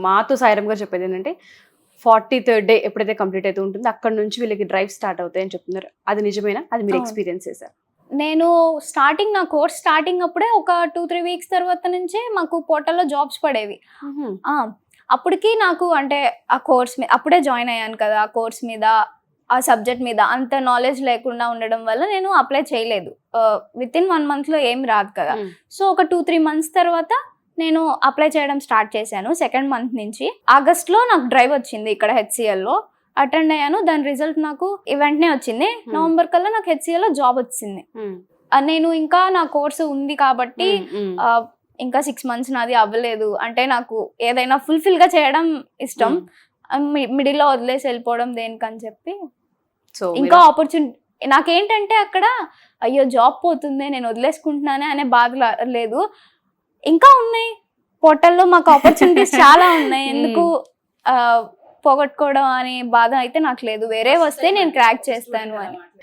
మాతో సాయిరామ్ గారు చెప్పేది ఏంటంటే 43rd డే ఎప్పుడైతే కంప్లీట్ అయితే ఉంటుందో అక్కడ నుంచి వీళ్ళకి డ్రైవ్ స్టార్ట్ అవుతాయి అని చెప్తున్నారు. అది నిజమేనా? అది మీరు ఎక్స్పీరియన్స్ చేశారు? నేను నా కోర్స్ స్టార్టింగ్ అప్పుడే ఒక 2-3 వీక్స్ తర్వాత నుంచే మాకు పోర్టల్లో జాబ్స్ పడేవి. అప్పటికి నాకు అంటే ఆ కోర్స్ అప్పుడే జాయిన్ అయ్యాను కదా, ఆ కోర్స్ మీద ఆ సబ్జెక్ట్ మీద అంత నాలెడ్జ్ లేకుండా ఉండడం వల్ల నేను అప్లై చేయలేదు. వితిన్ 1 monthలో ఏం రాదు కదా. సో ఒక 2-3 months తర్వాత నేను అప్లై చేయడం స్టార్ట్ చేశాను. 2nd month నుంచి ఆగస్ట్లో నాకు డ్రైవ్ వచ్చింది ఇక్కడ హెచ్సిఎల్లో. అటెండ్ అయ్యాను. దాని రిజల్ట్ నాకు వెంటనే వచ్చింది. నవంబర్ కల్లా నాకు హెచ్సిఎల్లో జాబ్ వచ్చింది. నేను ఇంకా నా కోర్సు ఉంది కాబట్టి ఇంకా 6 months నాది అవ్వలేదు. అంటే నాకు ఏదైనా ఫుల్ఫిల్గా చేయడం ఇష్టం. మిడిల్లో వదిలేసి వెళ్ళిపోవడం దేనికని చెప్పి ఇంకా ఆపర్చునిటీ నాకేంటంటే అక్కడ అయ్యో జాబ్ పోతుంది నేను వదిలేసుకుంటున్నానే అనే బాధ లేదు. ఇంకా ఉన్నాయి పోర్టల్లో మాకు ఆపర్చునిటీస్ చాలా ఉన్నాయి. ఎందుకు పోగొట్టుకోవడం అనే బాధ అయితే నాకు లేదు. వేరే వస్తే నేను క్రాక్ చేస్తాను అని.